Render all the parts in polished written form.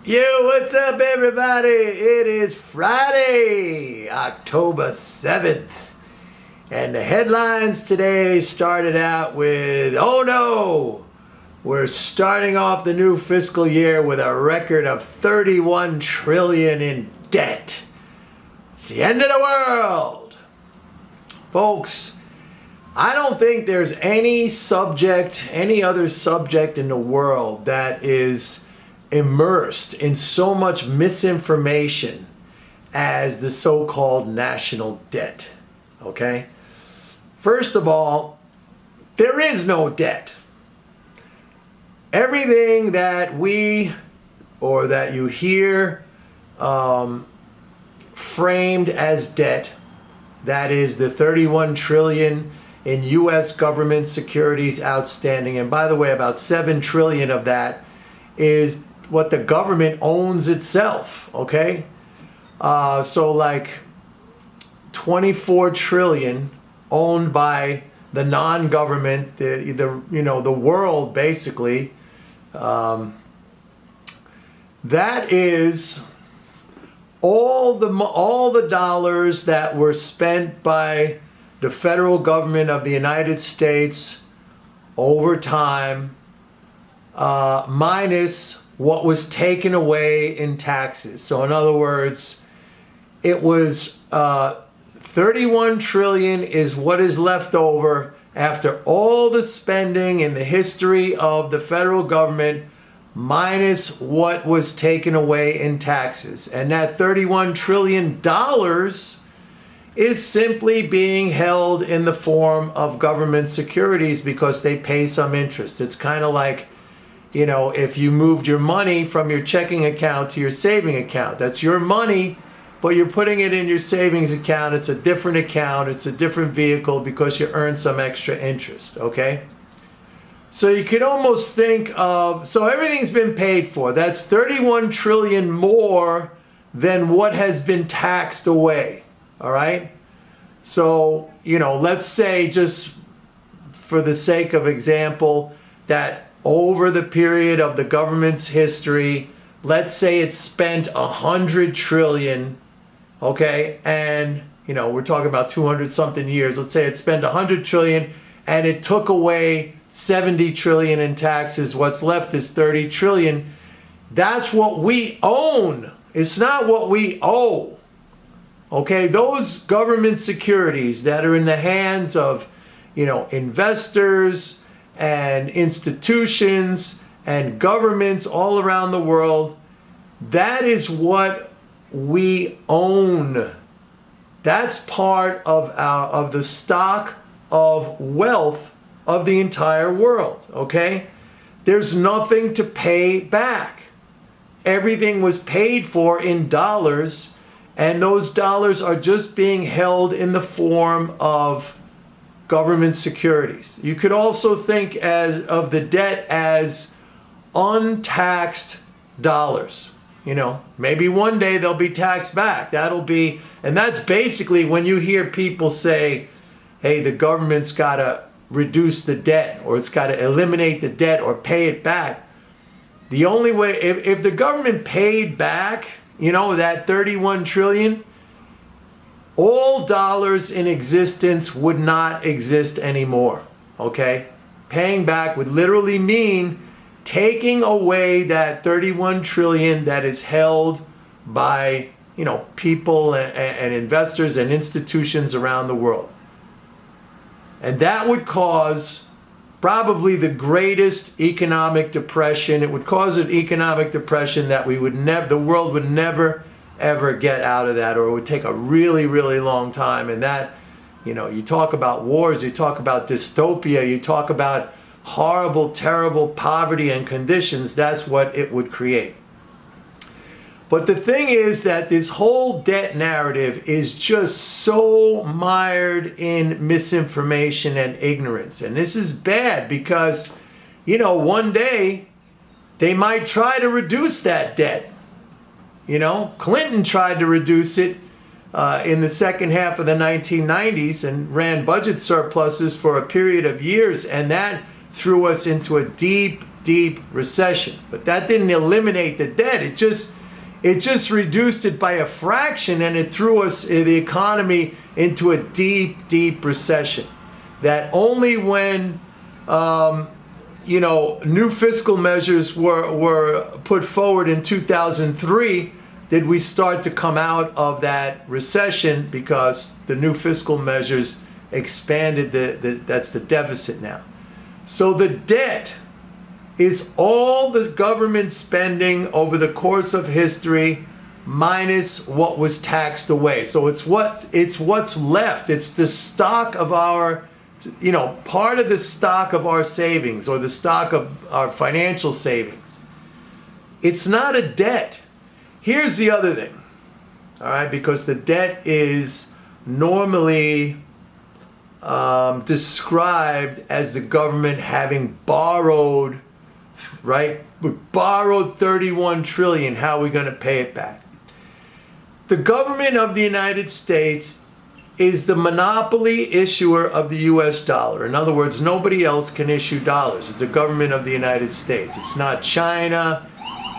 Yo, what's up, everybody? It is Friday, October 7th. And the headlines today started out with, oh no, we're starting off the new fiscal year with a record of 31 trillion in debt. It's the end of the world. Folks, I don't think there's any other subject in the world that is immersed in so much misinformation as the so-called national debt. Okay? First of all, there is no debt. Everything that that you hear framed as debt, that is the 31 trillion in U.S. government securities outstanding. And by the way, about 7 trillion of that is what the government owns itself, okay? So like 24 trillion owned by the non-government, the world basically. That is all the dollars that were spent by the federal government of the United States over time, minus what was taken away in taxes. So in other words, it was 31 trillion is what is left over after all the spending in the history of the federal government minus what was taken away in taxes. And that $31 trillion is simply being held in the form of government securities because they pay some interest. It's kind of like, if you moved your money from your checking account to your saving account. That's your money, but you're putting it in your savings account. It's a different account. It's a different vehicle because you earn some extra interest, okay? So you could almost think of, so everything's been paid for. That's 31 trillion more than what has been taxed away, all right? So, let's say, just for the sake of example, that over the period of the government's history, let's say it's spent 100 trillion, okay? And, we're talking about 200 something years. Let's say it spent 100 trillion and it took away 70 trillion in taxes. What's left is 30 trillion. That's what we own. It's not what we owe. Okay, those government securities that are in the hands of, investors and institutions and governments all around the world, that is what we own. That's part of the stock of wealth of the entire world, okay? There's nothing to pay back. Everything was paid for in dollars, and those dollars are just being held in the form of government securities. You could also think of the debt as untaxed dollars. Maybe one day they'll be taxed back. And that's basically when you hear people say, hey, the government's got to reduce the debt, or it's got to eliminate the debt or pay it back. The only way, if the government paid back, that 31 trillion, all dollars in existence would not exist anymore, okay? Paying back would literally mean taking away that 31 trillion that is held by, people and investors and institutions around the world. And that would cause probably the greatest economic depression. It would cause an economic depression that the world would never ever get out of that, or it would take a really, really long time. And that, you talk about wars, you talk about dystopia, you talk about horrible, terrible poverty and conditions. That's what it would create. But the thing is that this whole debt narrative is just so mired in misinformation and ignorance. And this is bad because, one day they might try to reduce that debt. Clinton tried to reduce it in the second half of the 1990s and ran budget surpluses for a period of years, and that threw us into a deep deep recession. But that didn't eliminate the debt. It just reduced it by a fraction, and it threw the economy into a deep, deep recession. That only when new fiscal measures were put forward in 2003 did we start to come out of that recession, because the new fiscal measures expanded that's the deficit now. So the debt is all the government spending over the course of history minus what was taxed away. So it's what's left. It's the stock of our, part of the stock of our savings, or the stock of our financial savings. It's not a debt. Here's the other thing, all right, because the debt is normally described as the government having borrowed, right? We borrowed 31 trillion. How are we going to pay it back? The government of the United States is the monopoly issuer of the US dollar. In other words, nobody else can issue dollars. It's the government of the United States. It's not China,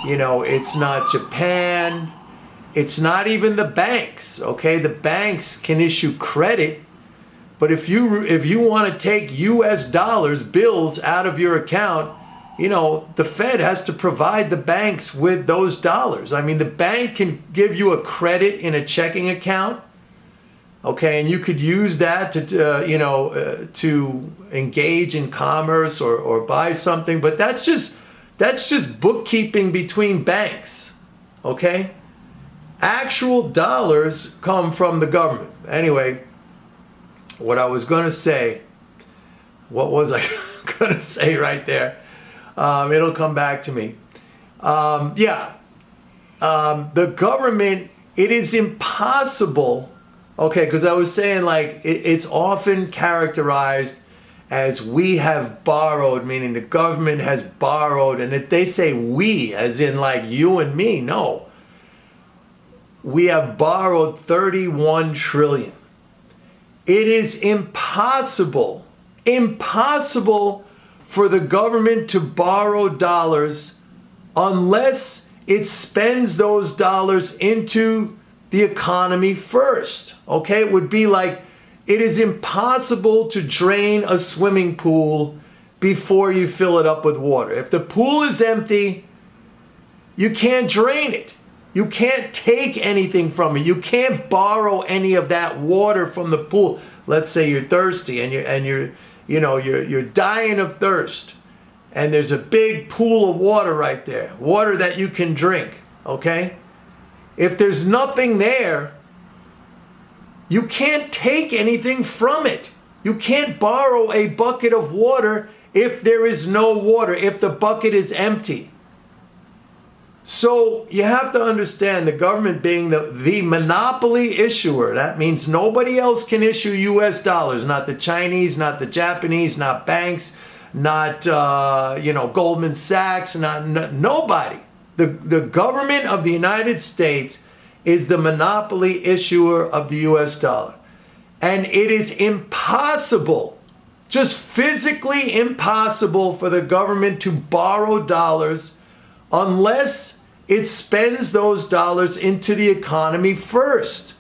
it's not Japan, it's not even the banks, okay? The banks can issue credit, but if you want to take US dollars, bills out of your account, the Fed has to provide the banks with those dollars. I mean, the bank can give you a credit in a checking account, okay, and you could use that to engage in commerce or buy something, but that's just bookkeeping between banks, okay? Actual dollars come from the government. Anyway, what I was going to say, what was I going to say right there? It'll come back to me. The government, it is impossible, okay, because I was saying it's often characterized as we have borrowed, meaning the government has borrowed, and if they say we, as in you and me, no. We have borrowed 31 trillion. It is impossible for the government to borrow dollars unless it spends those dollars into the economy first, okay? It would be like, it is impossible to drain a swimming pool before you fill it up with water. If the pool is empty, you can't drain it. You can't take anything from it. You can't borrow any of that water from the pool. Let's say you're thirsty and you're dying of thirst, and there's a big pool of water right there, water that you can drink, okay? If there's nothing there, you can't take anything from it. You can't borrow a bucket of water if there is no water, if the bucket is empty. So you have to understand, the government being the monopoly issuer, that means nobody else can issue US dollars, not the Chinese, not the Japanese, not banks, not Goldman Sachs, nobody. The government of the United States is the monopoly issuer of the US dollar. And it is impossible, just physically impossible, for the government to borrow dollars unless it spends those dollars into the economy first.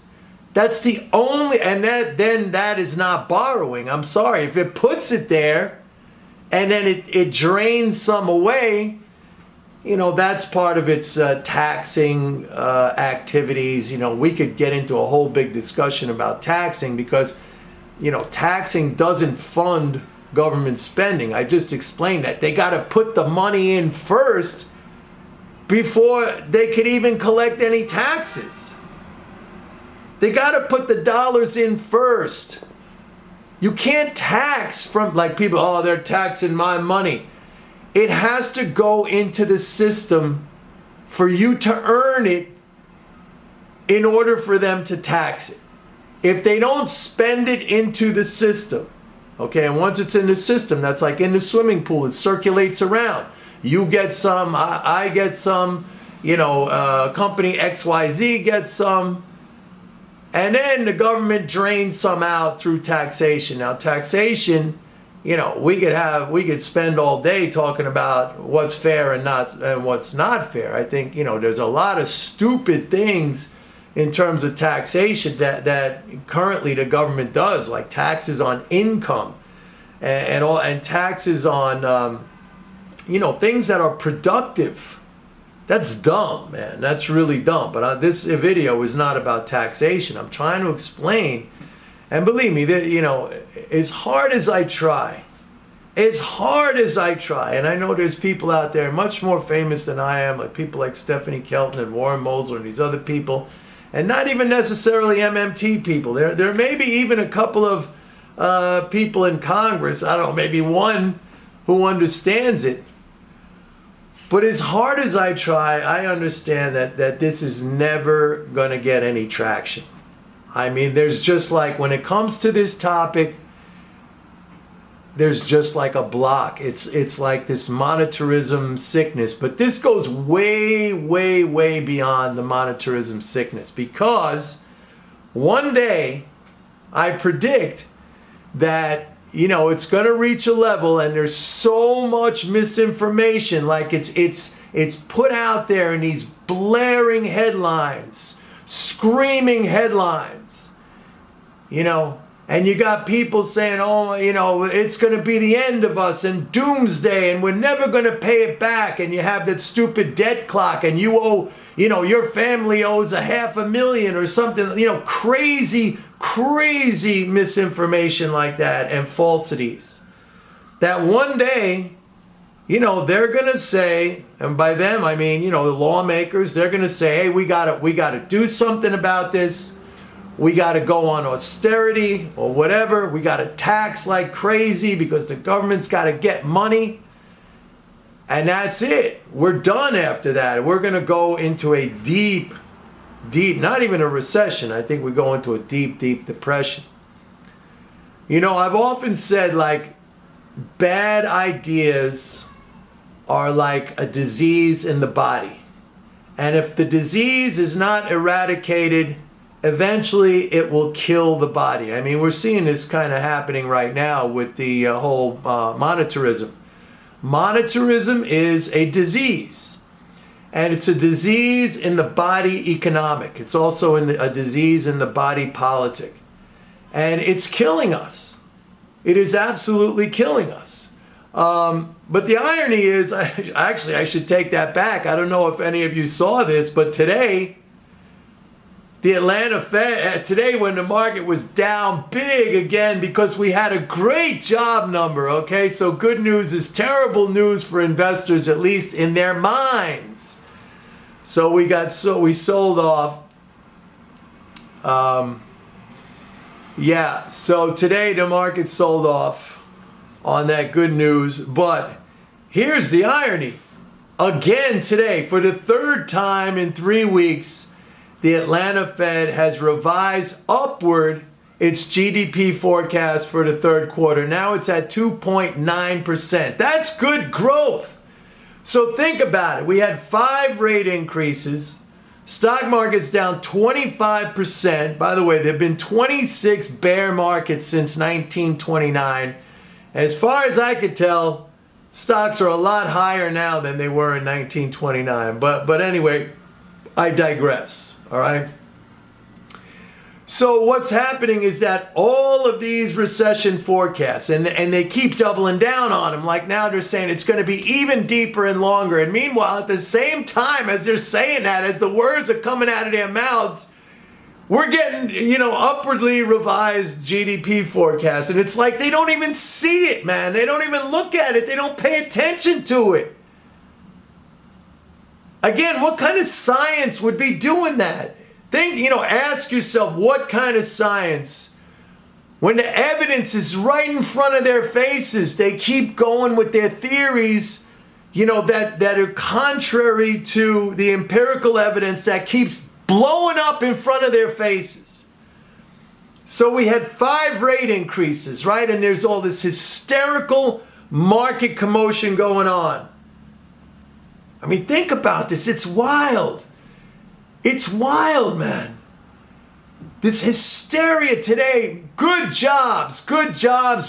That's the only, and then that is not borrowing. I'm sorry, if it puts it there and then it drains some away, that's part of its taxing activities. We could get into a whole big discussion about taxing, because taxing doesn't fund government spending. I just explained that. They got to put the money in first before they could even collect any taxes. They got to put the dollars in first. You can't tax from, people, they're taxing my money. It has to go into the system for you to earn it in order for them to tax it. If they don't spend it into the system, okay, and once it's in the system, that's like in the swimming pool, it circulates around. You get some, I get some, company XYZ gets some, and then the government drains some out through taxation. Now, taxation we could spend all day talking about what's fair and what's not fair. I think, there's a lot of stupid things in terms of taxation that currently the government does, like taxes on income and taxes on things that are productive. That's dumb, man. That's really dumb. But this video is not about taxation. I'm trying to explain, and believe me, that as hard as I try, and I know there's people out there much more famous than I am, like people like Stephanie Kelton and Warren Mosley and these other people, and not even necessarily MMT people. There may be even a couple of people in Congress, I don't know, maybe one who understands it. But as hard as I try, I understand that this is never going to get any traction. I mean, there's just like, when it comes to this topic, there's just like a block. It's like this monetarism sickness. But this goes way, way, way beyond the monetarism sickness. Because one day, I predict that it's going to reach a level, and there's so much misinformation, like it's put out there in these blaring headlines, screaming headlines, and you got people saying, it's going to be the end of us and doomsday, and we're never going to pay it back, and you have that stupid debt clock, and you owe, your family owes $500,000 or something, crazy misinformation like that, and falsities. That one day, they're going to say, and by them I mean, the lawmakers, they're going to say, hey, we got to do something about this. We got to go on austerity or whatever. We got to tax like crazy because the government's got to get money. And that's it. We're done after that. We're going to go into a deep, not even a recession. I think we go into a deep depression. I've often said, like, bad ideas are like a disease in the body. And if the disease is not eradicated, eventually it will kill the body. I mean, we're seeing this kind of happening right now with the whole monetarism. Monetarism is a disease. And it's a disease in the body economic. It's also a disease in the body politic. And it's killing us. It is absolutely killing us. But the irony is, I should take that back. I don't know if any of you saw this, but today, the Atlanta Fed, today when the market was down big again because we had a great job number, okay? So good news is terrible news for investors, at least in their minds. So we sold off. So today the market sold off on that good news. But here's the irony. Again today, for the third time in 3 weeks, the Atlanta Fed has revised upward its GDP forecast for the third quarter. Now it's at 2.9%. That's good growth. So think about it. We had 5 rate increases. Stock market's down 25%. By the way, there have been 26 bear markets since 1929. As far as I could tell, stocks are a lot higher now than they were in 1929. But anyway, I digress. All right. So what's happening is that all of these recession forecasts, and they keep doubling down on them. Like now they're saying it's going to be even deeper and longer. And meanwhile, at the same time as they're saying that, as the words are coming out of their mouths, we're getting, upwardly revised GDP forecasts. And it's like they don't even see it, man. They don't even look at it. They don't pay attention to it. Again, what kind of science would be doing that? Ask yourself, what kind of science? When the evidence is right in front of their faces, they keep going with their theories, that are contrary to the empirical evidence that keeps blowing up in front of their faces. So we had 5 rate increases, right? And there's all this hysterical market commotion going on. I mean, think about this. It's wild. It's wild, man. This hysteria today, good jobs,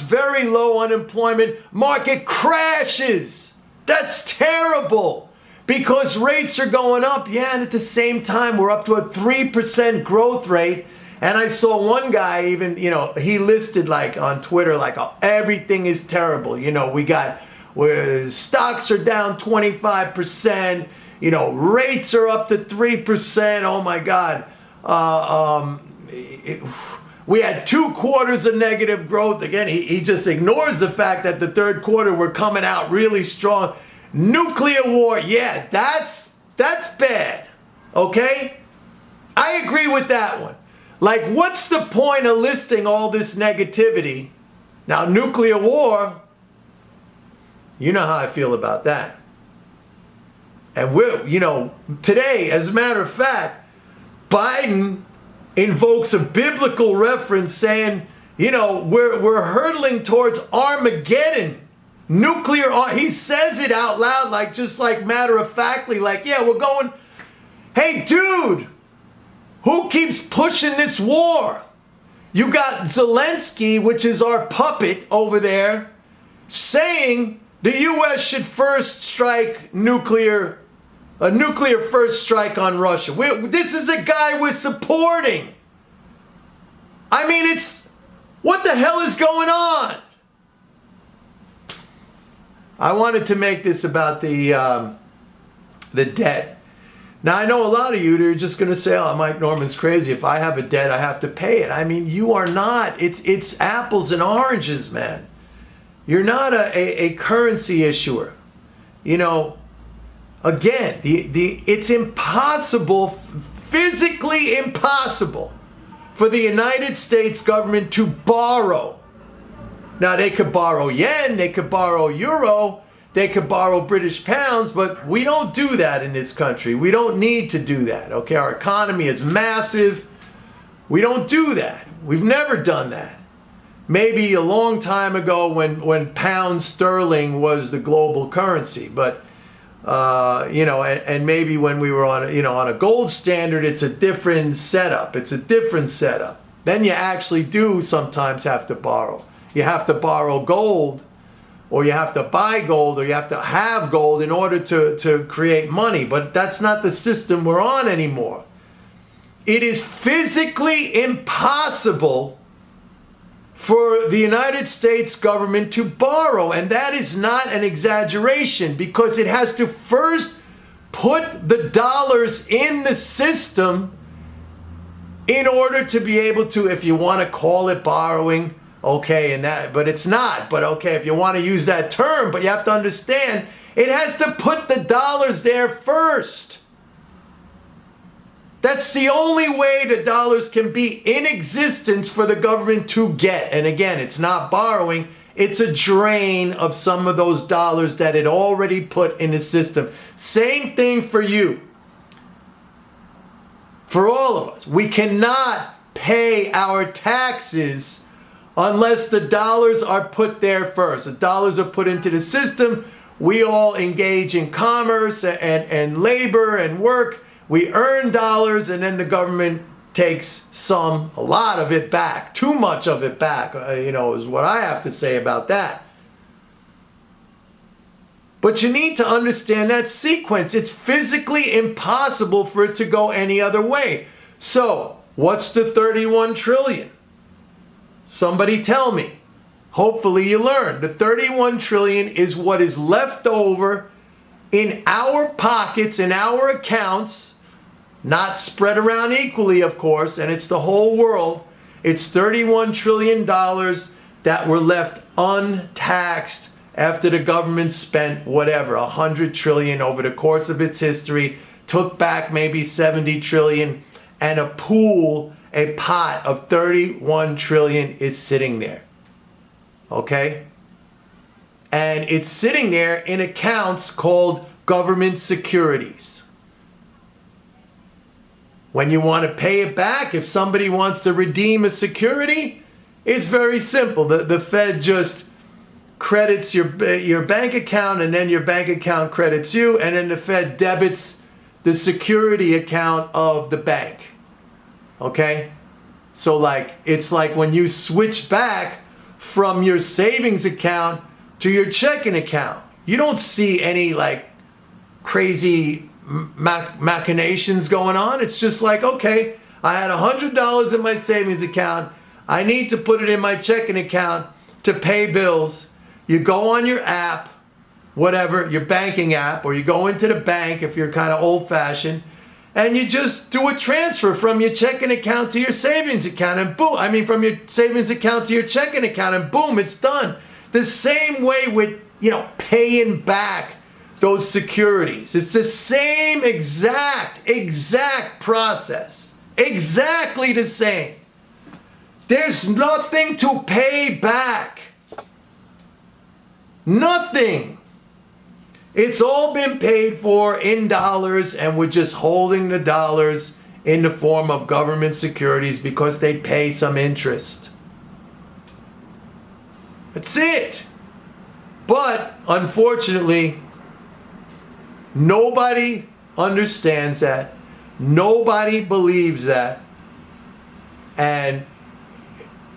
very low unemployment, market crashes. That's terrible because rates are going up. Yeah, and at the same time, we're up to a 3% growth rate. And I saw one guy even, he listed like on Twitter, like, oh, everything is terrible. Stocks are down 25%, rates are up to 3%. Oh my God. We had 2 quarters of negative growth. Again, he just ignores the fact that the third quarter we're coming out really strong. Nuclear war, yeah, that's bad. Okay? I agree with that one. Like, what's the point of listing all this negativity? Now, nuclear war, you know how I feel about that. And today, as a matter of fact, Biden invokes a biblical reference saying, we're hurtling towards Armageddon. He says it out loud, like matter of factly, like, yeah, we're going, hey, dude, who keeps pushing this war? You got Zelensky, which is our puppet over there, saying the U.S. should first strike a nuclear first strike on Russia. This is a guy we're supporting. I mean, what the hell is going on? I wanted to make this about the debt. Now, I know a lot of you are just going to say, oh, Mike Norman's crazy. If I have a debt, I have to pay it. I mean, you are not. It's apples and oranges, man. You're not a currency issuer. Again, it's impossible, physically impossible, for the United States government to borrow. Now, they could borrow yen, they could borrow euro, they could borrow British pounds, but we don't do that in this country. We don't need to do that, okay? Our economy is massive. We don't do that. We've never done that. Maybe a long time ago when pound sterling was the global currency, but and maybe when we were on a gold standard, it's a different setup. Then you actually do sometimes have to borrow. You have to borrow gold, or you have to buy gold, or you have to have gold in order to create money. But that's not the system we're on anymore. It is physically impossible for the United States government to borrow. And that is not an exaggeration, because it has to first put the dollars in the system in order to be able to, if you want to call it borrowing, okay, but it's not. But okay, if you want to use that term, but you have to understand, it has to put the dollars there first. That's the only way the dollars can be in existence for the government to get. And again, it's not borrowing, it's a drain of some of those dollars that it already put in the system. Same thing for you. For all of us. We cannot pay our taxes unless the dollars are put there first. The dollars are put into the system. We all engage in commerce and labor and work. We earn dollars, and then the government takes a lot of it back. Too much of it back, is what I have to say about that. But you need to understand that sequence. It's physically impossible for it to go any other way. So, what's the 31 trillion? Somebody tell me. Hopefully you learn. The 31 trillion is what is left over in our pockets, in our accounts, not spread around equally, of course, and it's the whole world. It's $31 trillion that were left untaxed after the government spent whatever, 100 trillion over the course of its history, took back maybe 70 trillion, and a pot of 31 trillion is sitting there. Okay? And it's sitting there in accounts called government securities. When you want to pay it back, if somebody wants to redeem a security, it's very simple. The Fed just credits your bank account, and then your bank account credits you, and then the Fed debits the security account of the bank. Okay? So like, it's like when you switch back from your savings account to your checking account, you don't see any like crazy machinations going on. It's just like, okay, I had $100 in my savings account. I need to put it in my checking account to pay bills. You go on your app, whatever, your banking app, or you go into the bank if you're kind of old fashioned, and you just do a transfer from your checking account to your savings account, and boom, I mean from your savings account to your checking account, and boom, it's done. The same way with, paying back those securities. It's the same exact process. Exactly the same. There's nothing to pay back. Nothing. It's all been paid for in dollars, and we're just holding the dollars in the form of government securities because they pay some interest. That's it. But unfortunately, nobody understands that. Nobody believes that. And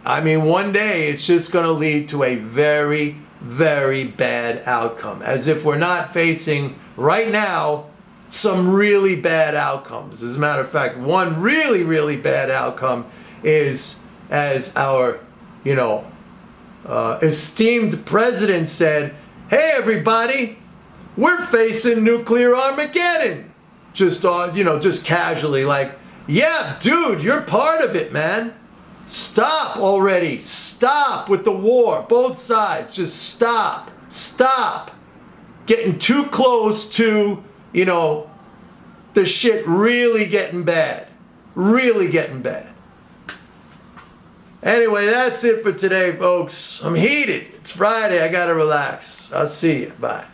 I mean, one day it's just going to lead to a very, very bad outcome. As if we're not facing right now some really bad outcomes. As a matter of fact, one really, really bad outcome is, as our, esteemed president said, hey everybody, we're facing nuclear Armageddon. Just casually, like, yeah, dude, you're part of it, man. Stop already. Stop with the war. Both sides. Just stop. Stop. Getting too close to, the shit really getting bad. Really getting bad. Anyway, that's it for today, folks. I'm heated. It's Friday. I gotta relax. I'll see you. Bye.